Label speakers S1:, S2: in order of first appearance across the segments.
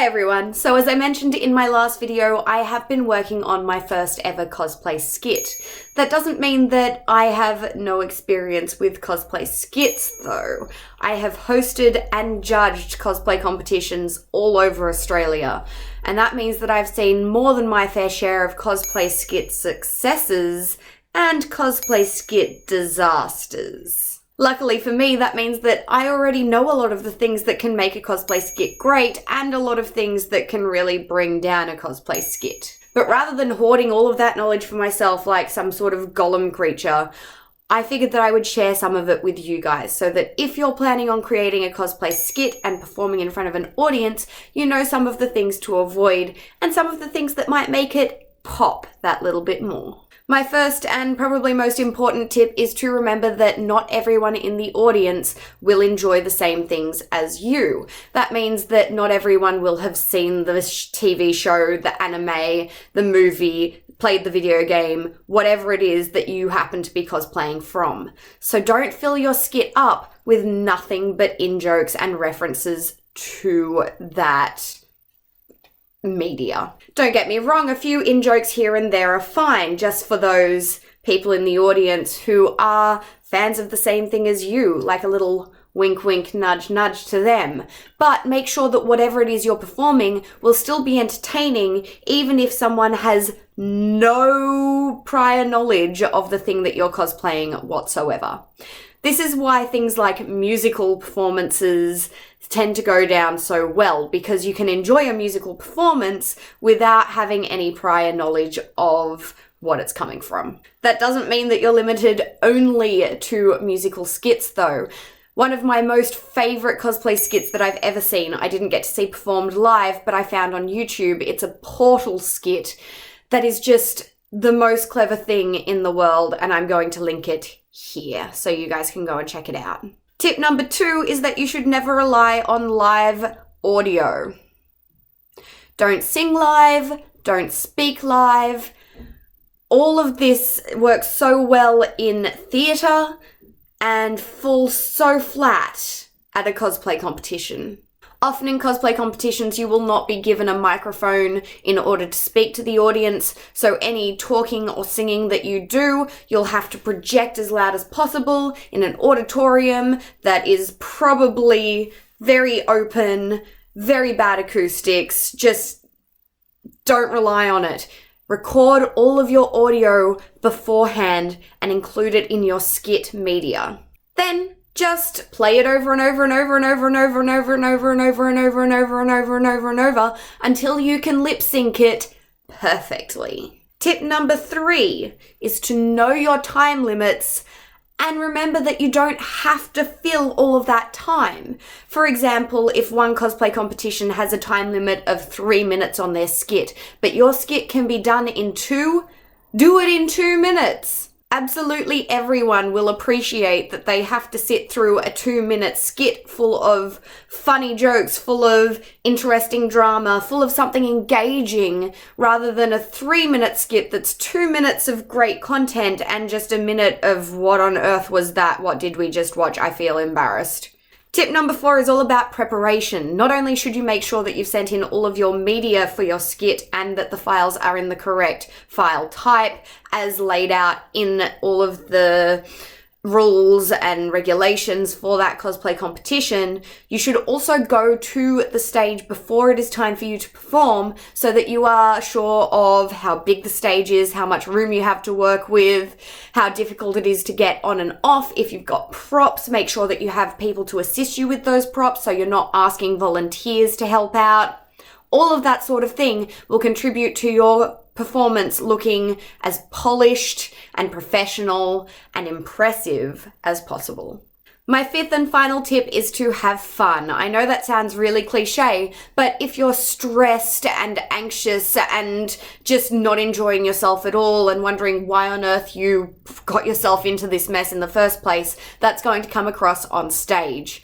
S1: Hi everyone! So as I mentioned in my last video, I have been working on my first ever cosplay skit. That doesn't mean that I have no experience with cosplay skits though. I have hosted and judged cosplay competitions all over Australia, and that means that I've seen more than my fair share of cosplay skit successes and cosplay skit disasters. Luckily for me, that means that I already know a lot of the things that can make a cosplay skit great and a lot of things that can really bring down a cosplay skit. But rather than hoarding all of that knowledge for myself like some sort of golem creature, I figured that I would share some of it with you guys so that if you're planning on creating a cosplay skit and performing in front of an audience, you know some of the things to avoid and some of the things that might make it pop that little bit more. My first and probably most important tip is to remember that not everyone in the audience will enjoy the same things as you. That means that not everyone will have seen the TV show, the anime, the movie, played the video game, whatever it is that you happen to be cosplaying from. So don't fill your skit up with nothing but in-jokes and references to that media. Don't get me wrong, a few in-jokes here and there are fine, just for those people in the audience who are fans of the same thing as you, like a little wink wink nudge nudge to them. But make sure that whatever it is you're performing will still be entertaining, even if someone has no prior knowledge of the thing that you're cosplaying whatsoever. This is why things like musical performances tend to go down so well, because you can enjoy a musical performance without having any prior knowledge of what it's coming from. That doesn't mean that you're limited only to musical skits though. One of my most favorite cosplay skits that I've ever seen, I didn't get to see performed live, but I found on YouTube. It's a Portal skit that is just the most clever thing in the world, and I'm going to link it here so you guys can go and check it out. Tip number 2 is that you should never rely on live audio. Don't sing live, don't speak live. All of this works so well in theatre and falls so flat at a cosplay competition. Often in cosplay competitions, you will not be given a microphone in order to speak to the audience, so any talking or singing that you do, you'll have to project as loud as possible in an auditorium that is probably very open, very bad acoustics. Just don't rely on it. Record all of your audio beforehand and include it in your skit media. Then just play it over and over and over and over and over and over and over and over and over and over and over and over and over until you can lip sync it perfectly. Tip number 3 is to know your time limits and remember that you don't have to fill all of that time. For example, if one cosplay competition has a time limit of 3 minutes on their skit, but your skit can be done in 2, do it in 2 minutes. Absolutely everyone will appreciate that they have to sit through a 2-minute skit full of funny jokes, full of interesting drama, full of something engaging, rather than a 3-minute skit that's 2 minutes of great content and just a minute of what on earth was that? What did we just watch? I feel embarrassed. Tip number 4 is all about preparation. Not only should you make sure that you've sent in all of your media for your skit and that the files are in the correct file type as laid out in all of the rules and regulations for that cosplay competition, you should also go to the stage before it is time for you to perform so that you are sure of how big the stage is, how much room you have to work with, how difficult it is to get on and off. If you've got props, make sure that you have people to assist you with those props so you're not asking volunteers to help out. All of that sort of thing will contribute to your performance looking as polished and professional and impressive as possible. My 5th and final tip is to have fun. I know that sounds really cliche, but if you're stressed and anxious and just not enjoying yourself at all and wondering why on earth you got yourself into this mess in the first place, that's going to come across on stage.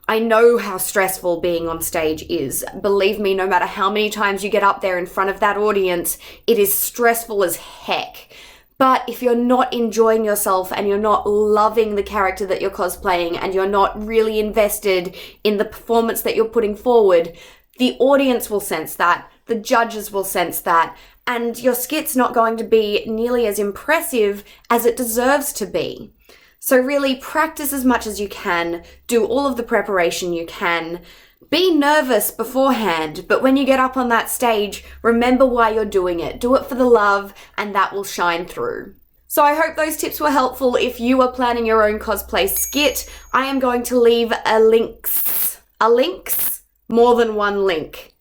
S1: I know how stressful being on stage is. Believe me, no matter how many times you get up there in front of that audience, it is stressful as heck. But if you're not enjoying yourself and you're not loving the character that you're cosplaying and you're not really invested in the performance that you're putting forward, The audience will sense that, the judges will sense that, and your skit's not going to be nearly as impressive as it deserves to be. So really practice as much as you can, do all of the preparation you can, be nervous beforehand, but when you get up on that stage, remember why you're doing it. Do it for the love, and that will shine through. So I hope those tips were helpful if you are planning your own cosplay skit. I am going to leave more than one link.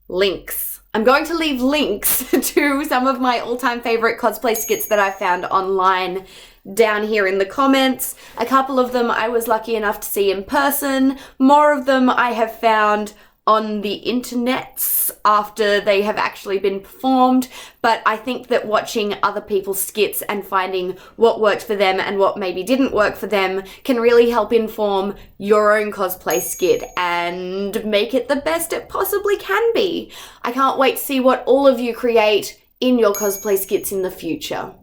S1: Links. I'm going to leave links to some of my all-time favorite cosplay skits that I found online down here in the comments. A couple of them I was lucky enough to see in person. More of them I have found on the internets after they have actually been performed, but I think that watching other people's skits and finding what worked for them and what maybe didn't work for them can really help inform your own cosplay skit and make it the best it possibly can be. I can't wait to see what all of you create in your cosplay skits in the future.